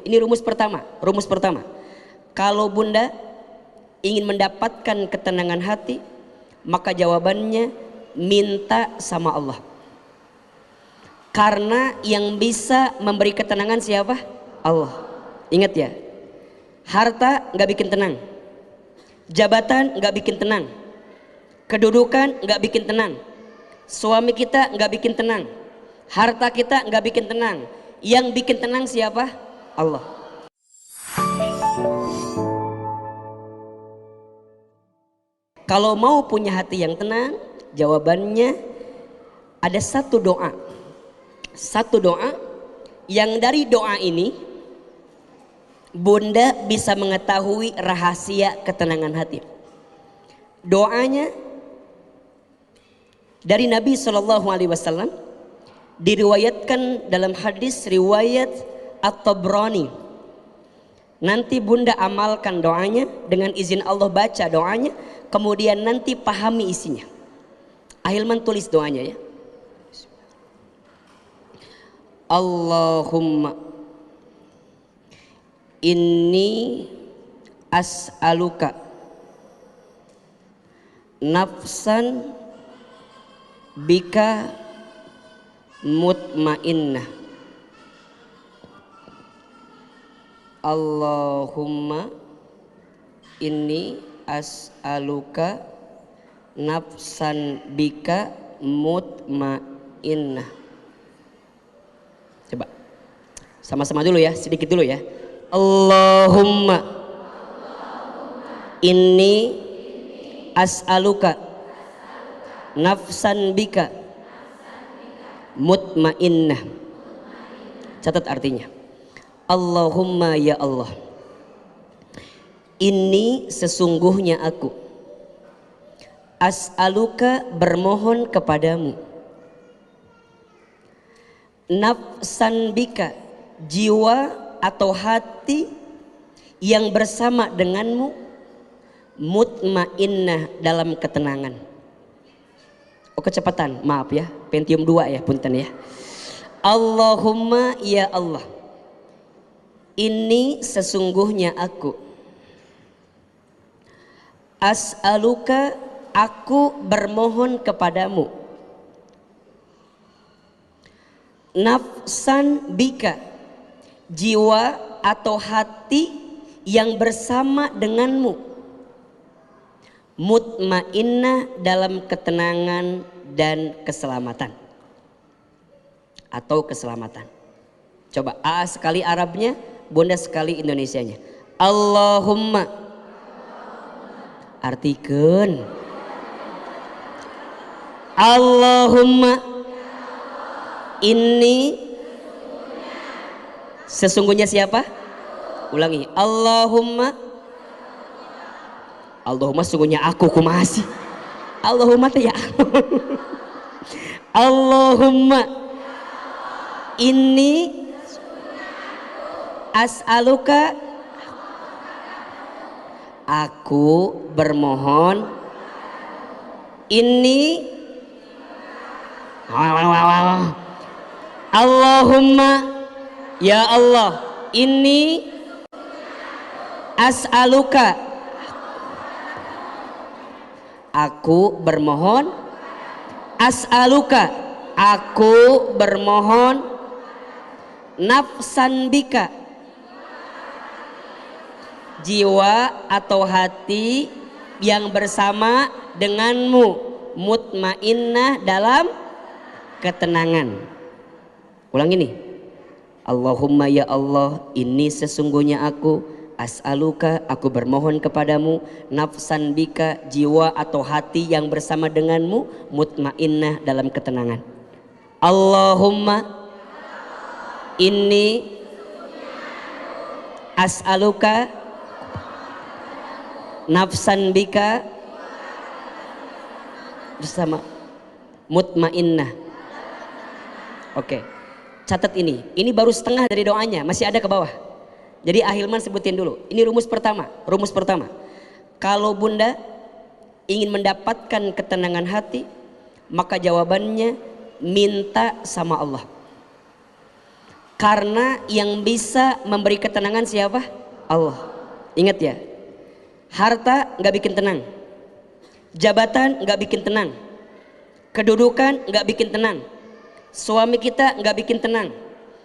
Ini rumus pertama. Rumus pertama. Kalau Bunda ingin mendapatkan ketenangan hati, maka jawabannya minta sama Allah. Karena yang bisa memberi ketenangan siapa? Allah. Ingat ya, harta nggak bikin tenang, jabatan nggak bikin tenang, kedudukan nggak bikin tenang, suami kita nggak bikin tenang, harta kita nggak bikin tenang. Yang bikin tenang siapa? Allah. Kalau mau punya hati yang tenang, jawabannya ada satu doa. Satu doa yang dari doa ini Bunda bisa mengetahui rahasia ketenangan hati. Doanya dari Nabi SAW, diriwayatkan dalam hadis riwayat At-Tabrani. Nanti Bunda amalkan doanya, dengan izin Allah baca doanya, kemudian nanti pahami isinya. Ahilman tulis doanya ya. Allahumma inni as'aluka nafsan bika mutmainnah. Allahumma inni as'aluka nafsan bika mutmainnah. Coba sama-sama dulu ya, sedikit dulu ya. Allahumma inni as'aluka nafsan bika mutmainnah. Catat artinya. Allahumma ya Allah, ini sesungguhnya aku as'aluka bermohon kepadamu, nafsan bika jiwa atau hati yang bersama denganmu, mutmainnah dalam ketenangan. Oh kecepatan, maaf ya, Pentium 2 ya, punten ya. Allahumma ya Allah, ini sesungguhnya aku as'aluka, aku bermohon kepadamu, nafsan bika jiwa atau hati yang bersama denganmu, mutmainnah dalam ketenangan dan keselamatan atau keselamatan. Coba A sekali Arabnya, Bunda sekali Indonesianya. Allahumma, artikan Allahumma ini sesungguhnya siapa? Ulangi. Allahumma, Allahumma sesungguhnya aku masih. Allahumma ya. Allahumma ini as'aluka, aku bermohon, ini Allahumma ya Allah, ini as'aluka, aku bermohon, as'aluka, aku bermohon, nafsan bika jiwa atau hati yang bersama denganmu, mutmainnah dalam ketenangan. Ulang ini. Allahumma ya Allah, ini sesungguhnya aku as'aluka, aku bermohon kepadamu, nafsan bika jiwa atau hati yang bersama denganmu, mutmainnah dalam ketenangan. Allahumma inni as'aluka nafsan bika bersama mutmainnah. Oke, catat ini. Ini baru setengah dari doanya, masih ada ke bawah. Jadi Ahilman sebutin dulu. Ini rumus pertama. Rumus pertama. Kalau Bunda ingin mendapatkan ketenangan hati, maka jawabannya minta sama Allah. Karena yang bisa memberi ketenangan siapa? Allah. Ingat ya, harta nggak bikin tenang, jabatan nggak bikin tenang, kedudukan nggak bikin tenang, suami kita nggak bikin tenang,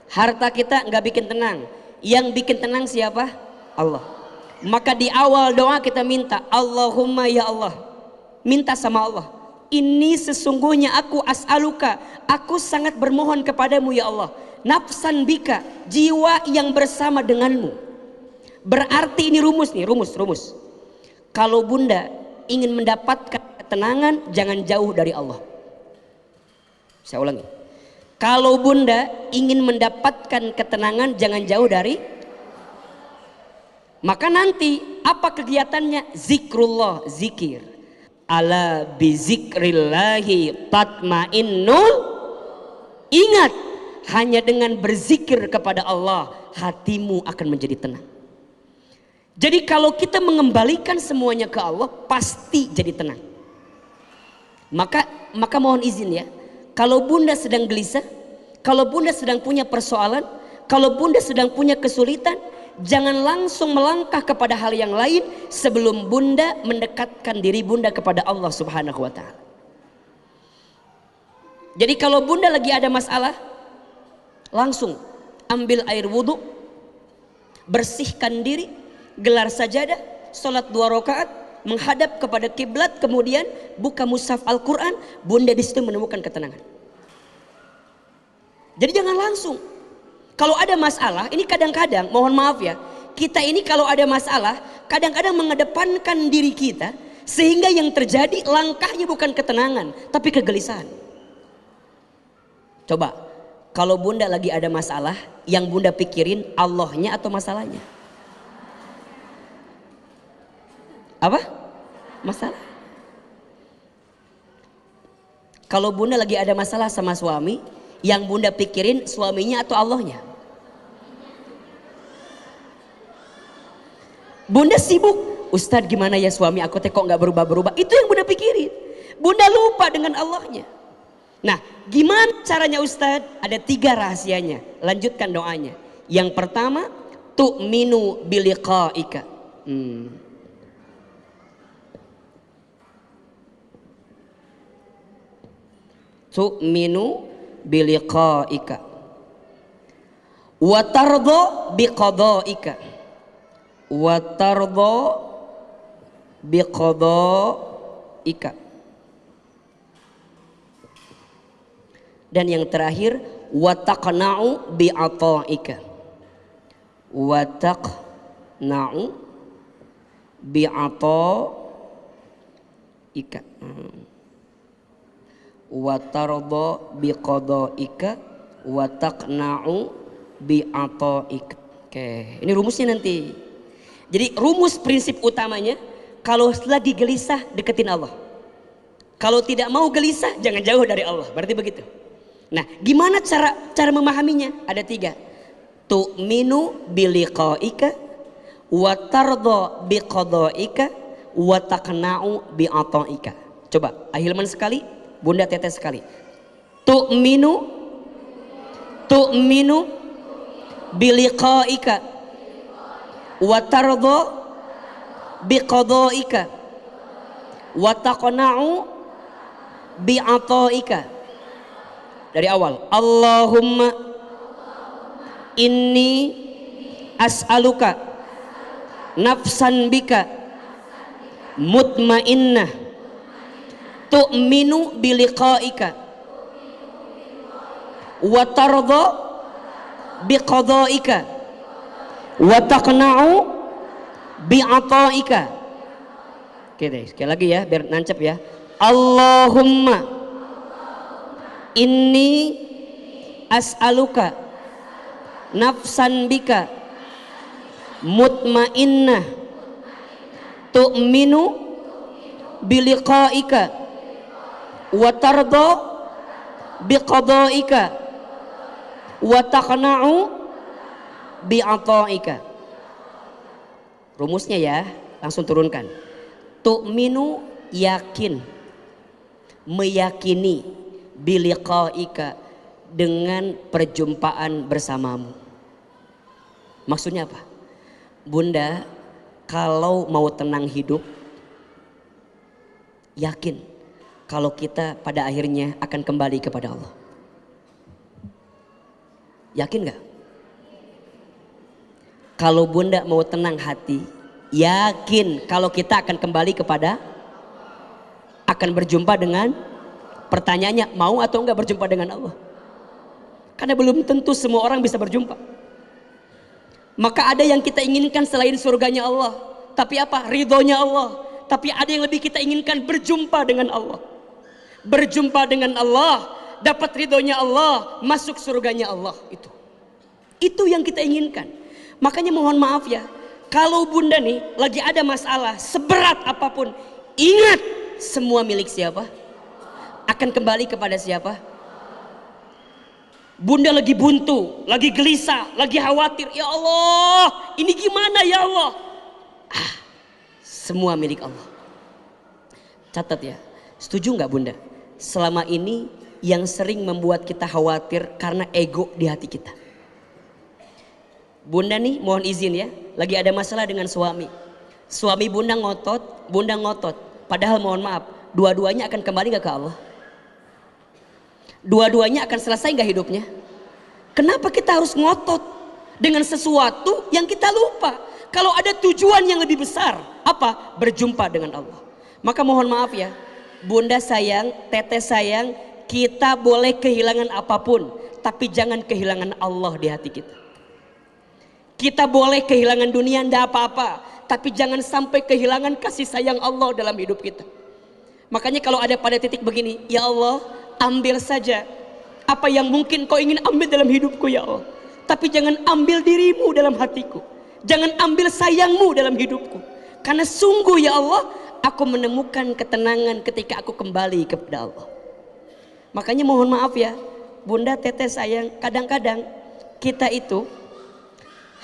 harta kita nggak bikin tenang. Yang bikin tenang siapa? Allah. Maka di awal doa kita minta, Allahumma ya Allah, minta sama Allah, ini sesungguhnya aku as'aluka, aku sangat bermohon kepadamu ya Allah, nafsan bika, jiwa yang bersama denganmu. Berarti ini rumus nih, rumus. Kalau bunda ingin mendapatkan ketenangan, jangan jauh dari Allah. Saya ulangi, kalau bunda ingin mendapatkan ketenangan, jangan jauh dari. Maka nanti apa kegiatannya? Zikrullah, zikir. Ala bizikrillahi tatmainnul. Ingat, hanya dengan berzikir kepada Allah, hatimu akan menjadi tenang. Jadi kalau kita mengembalikan semuanya ke Allah, pasti jadi tenang. Maka mohon izin ya, kalau bunda sedang gelisah, kalau bunda sedang punya persoalan, kalau bunda sedang punya kesulitan, jangan langsung melangkah kepada hal yang lain sebelum bunda mendekatkan diri bunda kepada Allah Subhanahu wa ta'ala. Jadi kalau bunda lagi ada masalah, langsung ambil air wudhu, bersihkan diri, gelar sajadah, sholat 2 rakaat, menghadap kepada kiblat, kemudian buka mushaf Al-Quran, bunda di situ menemukan ketenangan. Jadi jangan langsung. Kalau ada masalah, ini kadang-kadang, mohon maaf ya, kita ini kalau ada masalah, kadang-kadang mengedepankan diri kita, sehingga yang terjadi langkahnya bukan ketenangan, tapi kegelisahan. Coba, kalau bunda lagi ada masalah, yang bunda pikirin Allahnya atau masalahnya? Apa? Masalah. Kalau bunda lagi ada masalah sama suami, yang bunda pikirin suaminya atau Allahnya? Bunda sibuk, Ustadz gimana ya suami aku teh kok nggak berubah-berubah. Itu yang bunda pikirin. Bunda lupa dengan Allahnya. Nah, gimana caranya Ustadz? Ada 3 rahasianya. Lanjutkan doanya. Yang pertama, tu'minu biliqa'ika. Tu'minu biliqa'ika wa tardha biqada'ika wa tardha biqada'ika. Dan yang terakhir, wa taqna'u bi'ata'ika wa taqna'u bi'ata'ika wa tardha biqada'ika wa taqna'u bi'ata'ika. Oke, ini rumusnya nanti. Jadi rumus prinsip utamanya, kalau lagi gelisah deketin Allah. Kalau tidak mau gelisah jangan jauh dari Allah. Berarti begitu. Nah, gimana cara memahaminya? Ada 3. Tu'minu biliqa'ika wa tardha biqada'ika wa taqna'u bi'ata'ika. Coba, ahilman sekali, bunda tetes sekali. Tu'minu biliqa'ika wa tardha biqada'ika wa taqna'u bi'ata'ika. Dari awal, Allahumma inni as'aluka nafsan bika mutmainnah tu'minu biliqa'ika wa tardha biqada'ika wa taqna'u bi'ata'ika. Oke deh, sekali lagi ya biar nancep ya. Allahumma inni as'aluka nafsan bika mutmainnah tu'minu biliqa'ika wa tardha biqada'ika wa taqna'u bi'ata'ika. Rumusnya ya, langsung turunkan. Tu'minu, yakin, meyakini, biliqa'ika, dengan perjumpaan bersamamu. Maksudnya apa? Bunda, kalau mau tenang hidup, yakin kalau kita pada akhirnya akan kembali kepada Allah. Yakin gak? Kalau bunda mau tenang hati, yakin kalau kita akan kembali kepada, akan berjumpa dengan, pertanyaannya mau atau enggak berjumpa dengan Allah? Karena belum tentu semua orang bisa berjumpa. Maka ada yang kita inginkan selain surganya Allah, tapi apa? Ridhonya Allah. Tapi ada yang lebih kita inginkan, berjumpa dengan Allah. Berjumpa dengan Allah, dapat ridhonya Allah, masuk surganya Allah. Itu yang kita inginkan. Makanya mohon maaf ya, kalau bunda nih lagi ada masalah seberat apapun, ingat semua milik siapa? Akan kembali kepada siapa? Bunda lagi buntu, lagi gelisah, lagi khawatir, ya Allah ini gimana ya Allah? Semua milik Allah. Catat ya, setuju nggak bunda? Selama ini yang sering membuat kita khawatir karena ego di hati kita. Bunda nih mohon izin ya, lagi ada masalah dengan suami. Suami bunda ngotot. Padahal mohon maaf, dua-duanya akan kembali gak ke Allah? Dua-duanya akan selesai gak hidupnya? Kenapa kita harus ngotot dengan sesuatu yang kita lupa? Kalau ada tujuan yang lebih besar, apa? Berjumpa dengan Allah. Maka mohon maaf ya, bunda sayang, teteh sayang, kita boleh kehilangan apapun, tapi jangan kehilangan Allah di hati kita. Kita boleh kehilangan dunia, ndak apa-apa, tapi jangan sampai kehilangan kasih sayang Allah dalam hidup kita. Makanya kalau ada pada titik begini, ya Allah, ambil saja apa yang mungkin kau ingin ambil dalam hidupku ya Allah. Tapi jangan ambil dirimu dalam hatiku. Jangan ambil sayangmu dalam hidupku. Karena sungguh ya Allah, aku menemukan ketenangan ketika aku kembali kepada Allah. Makanya mohon maaf ya, bunda, teteh sayang, kadang-kadang kita itu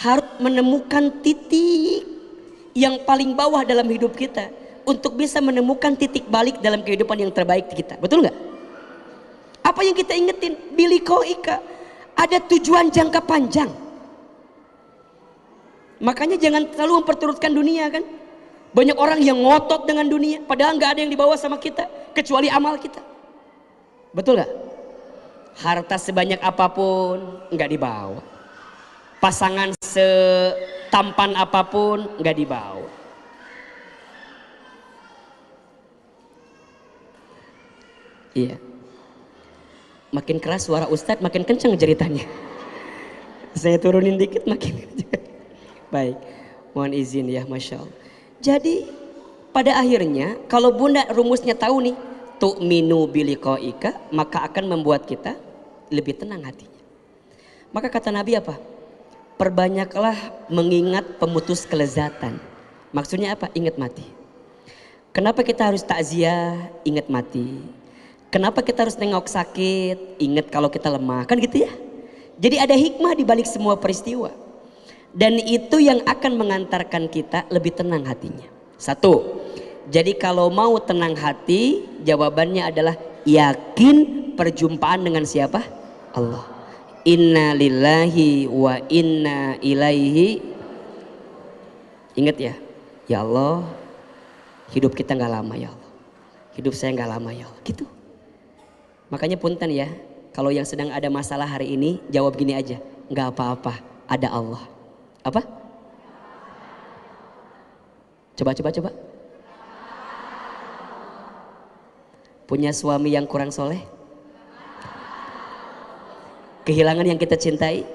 harus menemukan titik yang paling bawah dalam hidup kita untuk bisa menemukan titik balik dalam kehidupan yang terbaik di kita. Betul nggak? Apa yang kita ingetin? Bilikoika, ada tujuan jangka panjang. Makanya jangan terlalu memperturutkan dunia kan. Banyak orang yang ngotot dengan dunia, padahal nggak ada yang dibawa sama kita kecuali amal kita. Betul nggak? Harta sebanyak apapun nggak dibawa. Pasangan setampan apapun nggak dibawa. Iya. Makin keras suara Ustadz, makin kencang ceritanya. Saya turunin dikit makin kencang. Baik, mohon izin ya, Masya Allah. Jadi pada akhirnya kalau bunda rumusnya tahu nih, tu'minu biliqaika, maka akan membuat kita lebih tenang hatinya. Maka kata Nabi apa? Perbanyaklah mengingat pemutus kelezatan. Maksudnya apa? Ingat mati. Kenapa kita harus takziah? Ingat mati. Kenapa kita harus nengok sakit? Ingat kalau kita lemah. Kan gitu ya. Jadi ada hikmah di balik semua peristiwa. Dan itu yang akan mengantarkan kita lebih tenang hatinya. Satu. Jadi kalau mau tenang hati, jawabannya adalah yakin perjumpaan dengan siapa? Allah. Inna lillahi wa inna ilaihi. Ingat ya, ya Allah, hidup kita nggak lama ya Allah, hidup saya nggak lama ya Allah, gitu. Makanya punten ya, kalau yang sedang ada masalah hari ini, jawab gini aja, nggak apa-apa, ada Allah. Apa? Coba. Punya suami yang kurang soleh? Kehilangan yang kita cintai?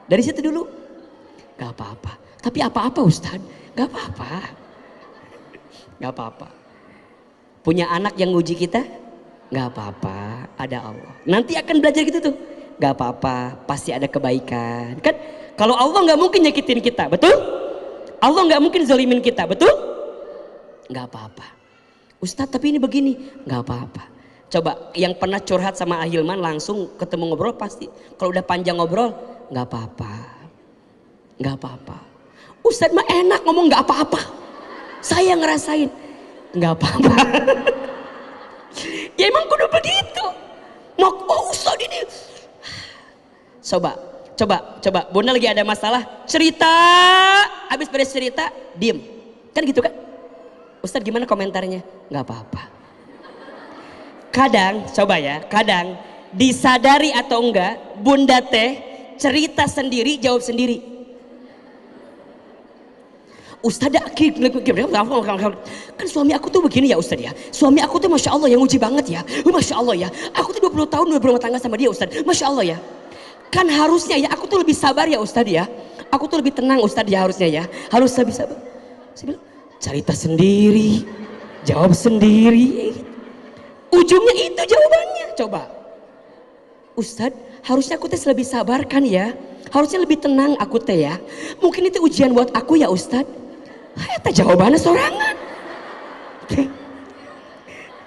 Dari situ dulu, gak apa-apa. Tapi apa-apa Ustaz? Gak apa-apa. Gak apa-apa. Punya anak yang nguji kita? Gak apa-apa, ada Allah. Nanti akan belajar gitu tuh. Gak apa-apa, pasti ada kebaikan. Kan kalau Allah gak mungkin nyakitin kita, betul? Allah gak mungkin zalimin kita, betul? Gak apa-apa. Ustaz tapi ini begini, gak apa-apa. Coba yang pernah curhat sama Ahilman langsung ketemu ngobrol pasti. Kalau udah panjang ngobrol, nggak apa-apa, nggak apa-apa. Ustadz mah enak ngomong nggak apa-apa. Saya ngerasain nggak apa-apa. Ya emang kudu begitu. Oh Ustaz ini. Coba. Bunda lagi ada masalah, cerita. Habis beres cerita, diem. Kan gitu kan? Ustaz gimana komentarnya? Nggak apa-apa. Kadang, kadang disadari atau enggak, bunda teh cerita sendiri, jawab sendiri. Ustaz kan suami aku tuh begini ya Ustaz ya. Suami aku tuh Masya Allah yang uji banget ya. Masya Allah ya. Aku tuh 20 tahun udah berumah tangga sama dia Ustaz. Masya Allah ya. Kan harusnya ya aku tuh lebih sabar ya Ustaz ya. Aku tuh lebih tenang Ustaz ya harusnya ya. Harus lebih sabar. Saya bilang cerita sendiri, jawab sendiri. Ujungnya itu jawabannya. Coba. Ustaz harusnya aku teh lebih sabar kan ya. Harusnya lebih tenang aku teh ya. Mungkin itu ujian buat aku ya Ustaz. Eta jawabannya sorangan.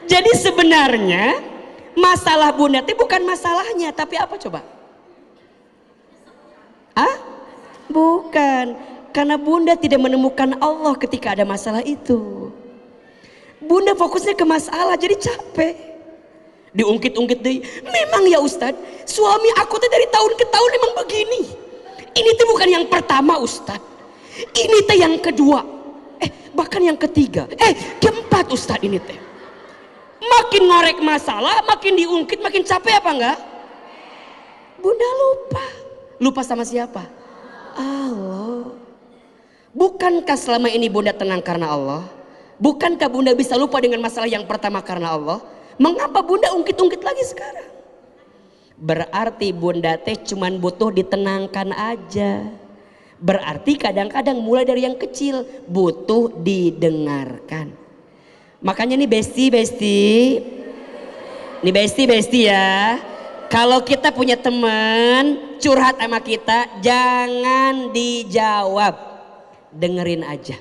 Jadi sebenarnya masalah bunda itu bukan masalahnya, tapi apa coba? Bukan. Karena bunda tidak menemukan Allah ketika ada masalah itu. Bunda fokusnya ke masalah, jadi capek. Diungkit-ungkit deh. Memang ya Ustaz, suami aku tuh dari tahun ke tahun emang begini. Ini tuh bukan yang pertama Ustaz. Ini teh yang kedua. Bahkan yang ketiga, keempat Ustadz ini teh. Makin ngorek masalah, makin diungkit, makin capek apa enggak? Bunda lupa sama siapa? Allah. Bukankah selama ini bunda tenang karena Allah? Bukankah bunda bisa lupa dengan masalah yang pertama karena Allah? Mengapa bunda ungkit-ungkit lagi sekarang? Berarti bunda teh cuman butuh ditenangkan aja. Berarti kadang-kadang mulai dari yang kecil butuh didengarkan. Makanya nih besti ya. Kalau kita punya teman curhat sama kita, jangan dijawab, dengerin aja.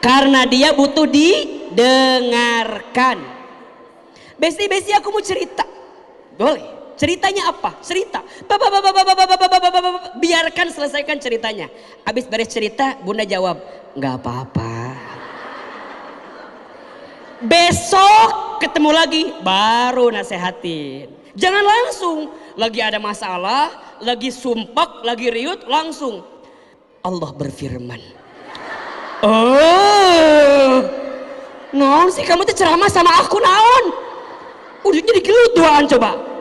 Karena dia butuh didengarkan. Besti aku mau cerita, boleh? Ceritanya apa? Cerita. Biarkan selesaikan ceritanya. Habis beres cerita, bunda jawab, nggak apa-apa. Besok ketemu lagi, baru nasehatin. Jangan langsung, lagi ada masalah, lagi sumpek, lagi riut, langsung. Allah berfirman. Naon sih kamu tuh ceramah sama aku naon? Ujungnya digelut doaan coba.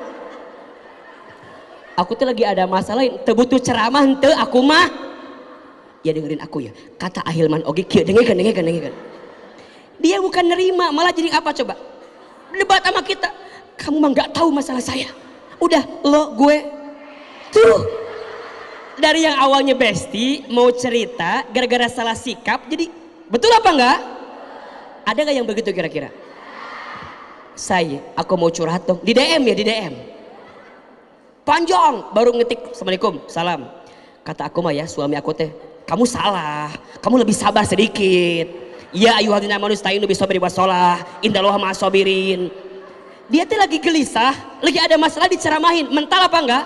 Aku tuh lagi ada masalah, butuh ceramah ente aku mah. Ya dengerin aku ya. Kata Ahilman oge kieu dengerin. Dia bukan nerima, malah jadi apa coba? Debat sama kita. Kamu mah nggak tahu masalah saya. Udah lo gue tuh. Dari yang awalnya besti mau cerita gara-gara salah sikap jadi betul apa enggak? Ada nggak yang begitu kira-kira? Aku mau curhat dong di DM ya, di DM. Panjang baru ngetik assalamualaikum salam. Kata aku mah ya suami aku teh, kamu salah, kamu lebih sabar sedikit. Ya ayyuhalladzina amanu ista'inu bisabri wassalah innallaha ma'as sabirin. Dia teh lagi gelisah, lagi ada masalah diceramahin, mental apa enggak?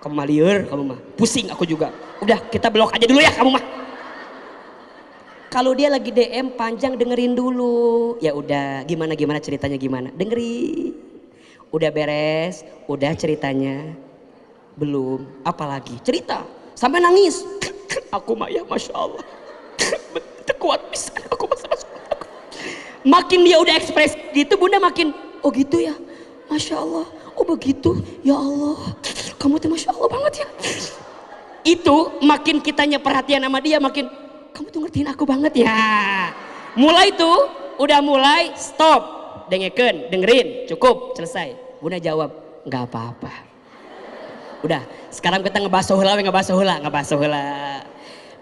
Kamu mah lieur, kamu mah pusing aku juga. Udah kita blok aja dulu ya kamu mah. Kalau dia lagi DM panjang dengerin dulu. Ya udah gimana ceritanya gimana? Dengerin. Udah beres, udah ceritanya belum, apalagi cerita sampai nangis. Aku mah ya Masya Allah kuat bisa aku masalah aku. Makin dia udah ekspres gitu bunda makin oh gitu ya Masya Allah, oh begitu ya Allah kamu tuh Masya Allah banget ya. Itu makin kitanya perhatian sama dia makin kamu tuh ngertiin aku banget ya. Mulai tuh udah mulai stop. Dengerin, cukup, selesai. Bunda jawab, nggak apa-apa. Udah, sekarang kita ngebahas hula.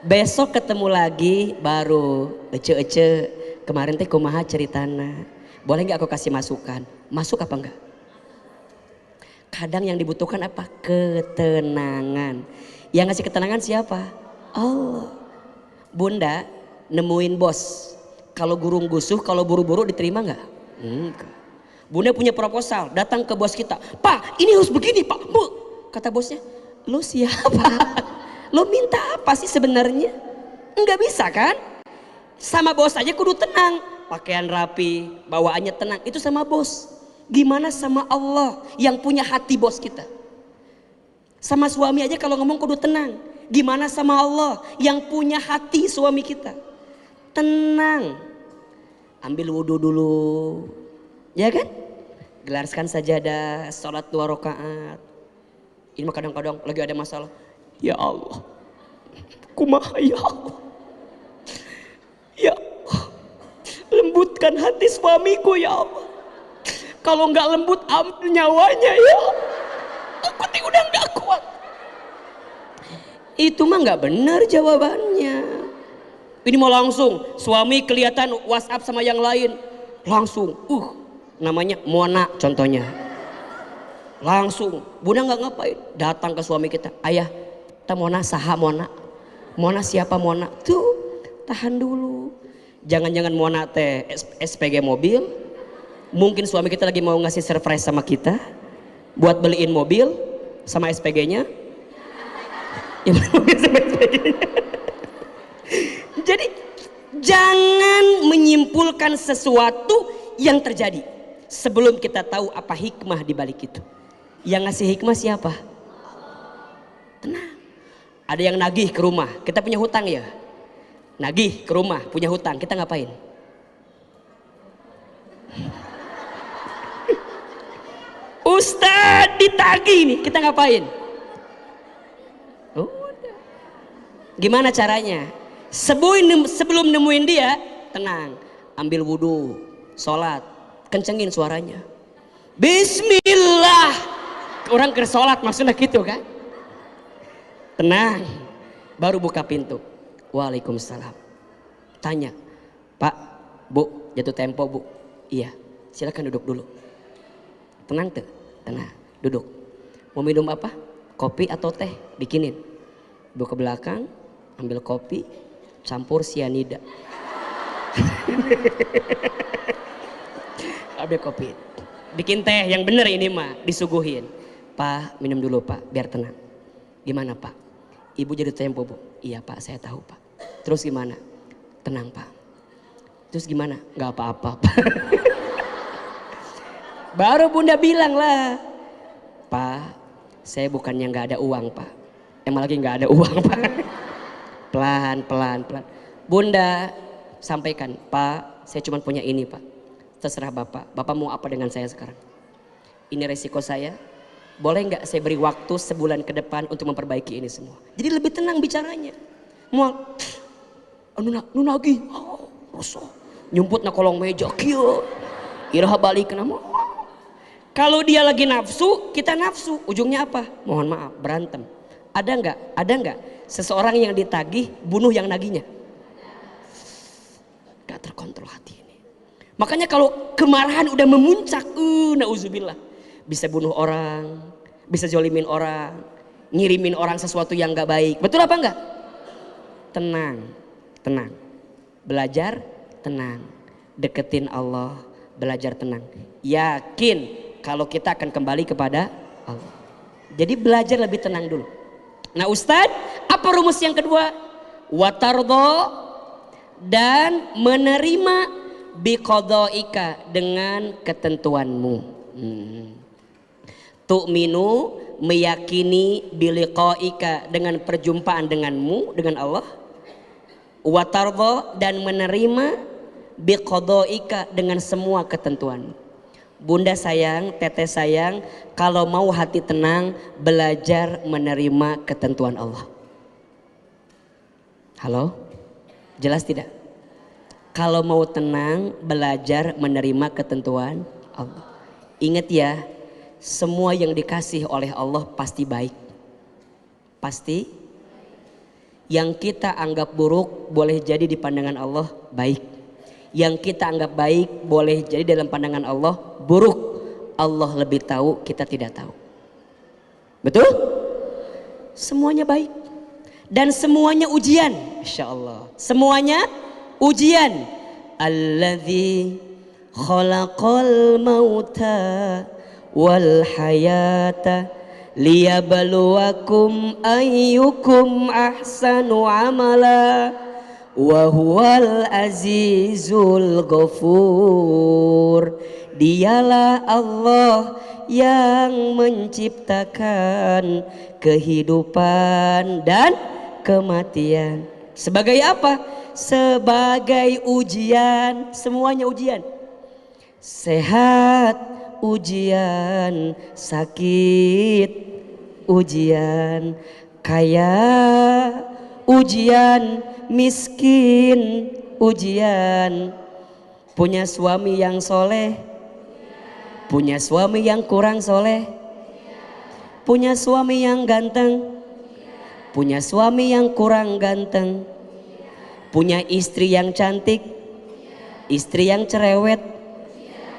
Besok ketemu lagi, baru ece kemarin teh kumaha ceritana. Boleh nggak aku kasih masukan? Masuk apa enggak? Kadang yang dibutuhkan apa? Ketenangan. Yang ngasih ketenangan siapa? Allah. Bunda nemuin bos. Kalau gurung gusuh, kalau buru-buru diterima nggak? Enggak. Bunda punya proposal, datang ke bos kita. Pak, ini harus begini Pak. Bu, kata bosnya, lo siapa? Lo minta apa sih sebenarnya? Enggak bisa kan? Sama bos aja kudu tenang. pakaian rapi, bawaannya tenang, itu sama bos. Gimana sama Allah yang punya hati bos kita? Sama suami aja kalau ngomong kudu tenang. Gimana sama Allah yang punya hati suami kita? Tenang. Ambil wudhu dulu, ya kan? Gelarkan sajadah, sholat 2 rakaat. Ini mah kadang-kadang lagi ada masalah. Ya Allah, kumaha ya Allah. Ya Allah, lembutkan hati suamiku ya Allah. Kalau nggak lembut ambil nyawanya ya. Aku udah nggak kuat. Itu mah nggak benar jawabannya. Ini mau langsung suami kelihatan WhatsApp sama yang lain, langsung namanya Mona contohnya, langsung bunda nggak ngapain, datang ke suami kita, ayah kita Mona saha Mona, Mona siapa Mona, tuh tahan dulu, jangan-jangan Mona teh SPG mobil, mungkin suami kita lagi mau ngasih surprise sama kita, buat beliin mobil sama SPG-nya, Jadi jangan menyimpulkan sesuatu yang terjadi sebelum kita tahu apa hikmah di balik itu. Yang ngasih hikmah siapa? Tenang. Ada yang nagih ke rumah, kita punya hutang ya. Nagih ke rumah, punya hutang, kita ngapain? Ustadz ditagih nih, kita ngapain? Udah. Gimana caranya? Sebelum nemuin dia, tenang, ambil wudhu, sholat, kencengin suaranya. Bismillah, orang ke sholat maksudnya gitu kan? Tenang, baru buka pintu. Waalaikumsalam. Tanya, Pak, Bu, jatuh tempo Bu. Iya, silakan duduk dulu. Tenang tuh, tenang, duduk. Mau minum apa? Kopi atau teh? Bikinin. Bu ke belakang, ambil kopi, campur sianida. Ambil kopi, bikin teh yang bener ini mah, disuguhin. Pak, minum dulu Pak, biar tenang. Gimana Pak? Ibu jadi tempo Bu? Iya Pak, saya tahu Pak. Terus gimana? Tenang Pak. Terus gimana? Gak apa-apa Pak. Baru bunda bilang lah, Pak, saya bukannya gak ada uang Pak, emang lagi gak ada uang Pak. Pelan. Bunda sampaikan, Pak, saya cuma punya ini Pak. Terserah Bapak. Bapak mau apa dengan saya sekarang? Ini resiko saya. Boleh nggak saya beri waktu sebulan ke depan untuk memperbaiki ini semua? Jadi lebih tenang bicaranya. Mau nunagi, rosok, nyumput na kolong meja, kieu, iraha balik nama. Kalau dia lagi nafsu, kita nafsu. Ujungnya apa? Mohon maaf, berantem. Ada nggak seseorang yang ditagih bunuh yang nagihnya? Gak terkontrol hati ini. Makanya kalau kemarahan udah memuncak, nauzubillah, bisa bunuh orang, bisa jolimin orang, ngirimin orang sesuatu yang gak baik. Betul apa enggak? Tenang, belajar tenang, deketin Allah, belajar tenang, yakin kalau kita akan kembali kepada Allah. Jadi belajar lebih tenang dulu. Nah Ustadz, apa rumus yang kedua? Watardho, dan menerima biqadhaika, dengan ketentuanmu. Tu'minu, meyakini, biliqaika, dengan perjumpaan denganmu, dengan Allah. Watardho, dan menerima biqadhaika, dengan semua ketentuanmu. Bunda sayang, teteh sayang, kalau mau hati tenang, belajar menerima ketentuan Allah. Halo? Jelas tidak? Kalau mau tenang, belajar menerima ketentuan Allah. Ingat ya, semua yang dikasih oleh Allah pasti baik. Pasti. Yang kita anggap buruk boleh jadi di pandangan Allah baik. Yang kita anggap baik boleh jadi dalam pandangan Allah buruk. Allah lebih tahu, kita tidak tahu. Betul? Semuanya baik. Dan semuanya ujian. Insya Allah. Semuanya ujian. Alladzi khalaqal mauta wal hayata liyabluwakum ayyukum ahsanu amala wa huwal azizul ghafur. Dialah Allah yang menciptakan kehidupan dan kematian. Sebagai apa? Sebagai ujian. Semuanya ujian. Sehat ujian, sakit ujian, kaya ujian, miskin ujian, punya suami yang soleh, punya suami yang kurang soleh, punya suami yang ganteng, punya suami yang kurang ganteng, punya istri yang cantik, istri yang cerewet,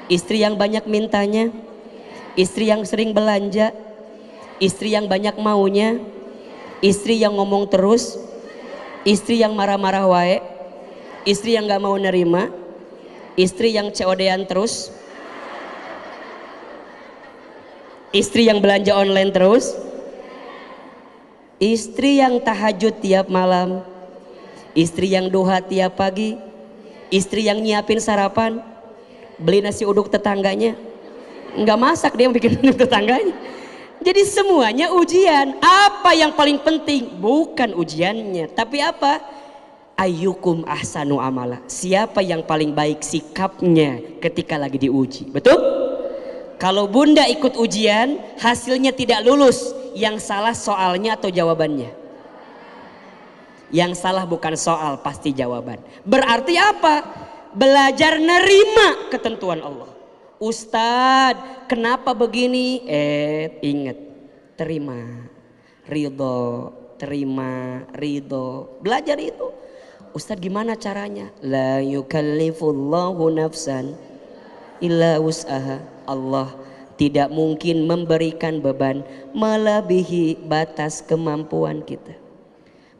istri yang banyak mintanya, istri yang sering belanja, istri yang banyak maunya, istri yang ngomong terus, istri yang marah-marah wae, istri yang gak mau nerima, istri yang COD-an terus, istri yang belanja online terus, istri yang tahajud tiap malam, istri yang duha tiap pagi, istri yang nyiapin sarapan, beli nasi uduk tetangganya, nggak masak dia yang bikin uduk tetangganya. Jadi semuanya ujian. Apa yang paling penting? Bukan ujiannya, tapi apa? Ayyukum ahsanu amala. Siapa yang paling baik sikapnya ketika lagi diuji. Betul? Kalau bunda ikut ujian, hasilnya tidak lulus. Yang salah soalnya atau jawabannya? Yang salah bukan soal, pasti jawaban. Berarti apa? Belajar nerima ketentuan Allah. Ustadz, kenapa begini? Ingat, terima, ridho, terima, ridho. Belajar itu. Ustadz gimana caranya? La yukallifullahu nafsan illa wus'aha. Allah tidak mungkin memberikan beban melebihi batas kemampuan kita.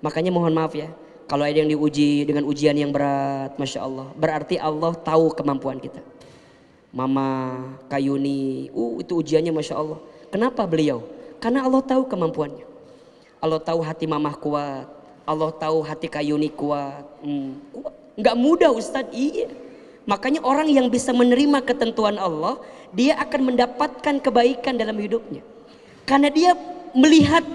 Makanya mohon maaf ya, kalau ada yang diuji dengan ujian yang berat, Masya Allah, berarti Allah tahu kemampuan kita. Mama Kayuni, itu ujiannya Masya Allah. Kenapa beliau? Karena Allah tahu kemampuannya. Allah tahu hati mamah kuat, Allah tahu hati Kayuni kuat. Nggak mudah Ustadz, iya. Makanya orang yang bisa menerima ketentuan Allah, dia akan mendapatkan kebaikan dalam hidupnya. Karena dia melihat,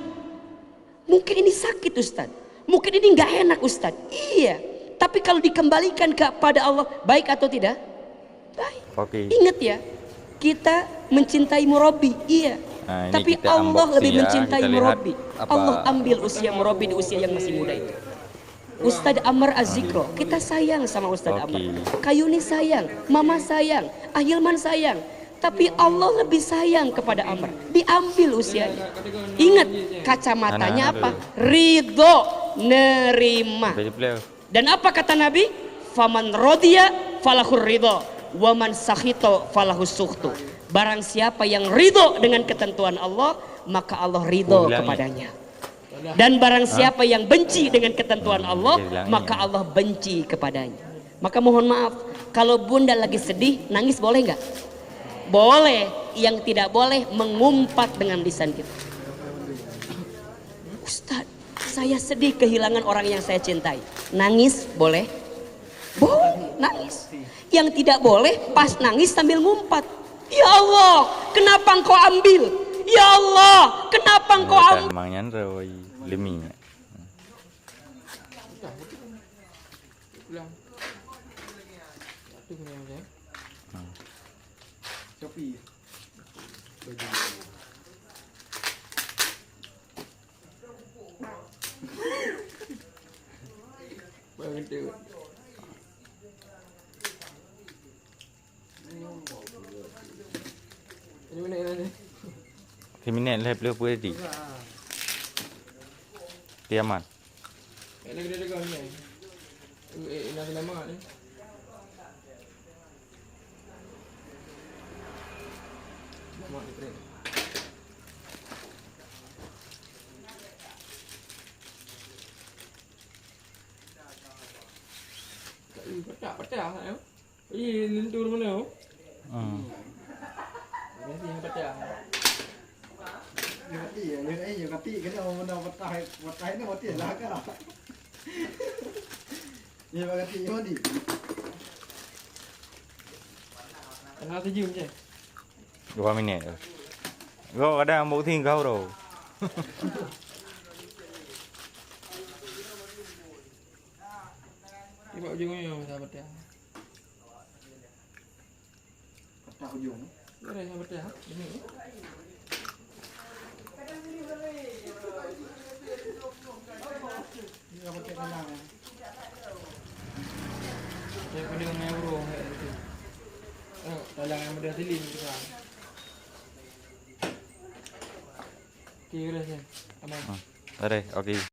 mungkin ini sakit Ustadz, mungkin ini nggak enak Ustadz. Iya, tapi kalau dikembalikan kepada Allah, baik atau tidak? Baik. Okay. Ingat ya, kita mencintai murabi, iya. Nah, tapi Allah lebih mencintai murabi. Allah ambil usia murabi di usia yang masih muda itu. Ustadz Amr Az-Zikro, kita sayang sama Ustadz Amr. Kayuni sayang, Mama sayang, Ahilman sayang. Tapi Allah lebih sayang kepada Amr. Diambil usianya. Ingat, kacamatanya apa? Ridho, nerima. Dan apa kata Nabi? Faman rodiya falahur ridho, waman sakhito falahus sukhtu. Barang siapa yang ridho dengan ketentuan Allah, maka Allah ridho kepadanya. Dan barang siapa yang benci dengan ketentuan Allah, maka Allah benci kepadanya. Maka mohon maaf, kalau bunda lagi sedih, nangis boleh nggak? Boleh. Yang tidak boleh mengumpat dengan lisan kita. Ustadz, saya sedih kehilangan orang yang saya cintai. Nangis boleh? Boleh, nangis. Yang tidak boleh pas nangis sambil ngumpat. Ya Allah, kenapa engkau ambil? Ya Allah, kenapa engkau ambil? Lemi. Feminine lep lep di. Tiamat. Pecah ya. Ini turun mana? Ini yang pecah. Iya, ini juga pi, kita mau mendapat tahu ini mati lah kan? Iya banget iya di. Kenal sejum je. 2 minit. Kau ada ambuk tinggal kau tu. Ibu ujungnya sahabat ya. Kata ujung. Ada sahabat ya. Ini. Ini apa cek tenang ya. Saya pada dengan euro kayak gitu. Dalam yang mudah silin kita. Kira sih. Aman. Ada, okey.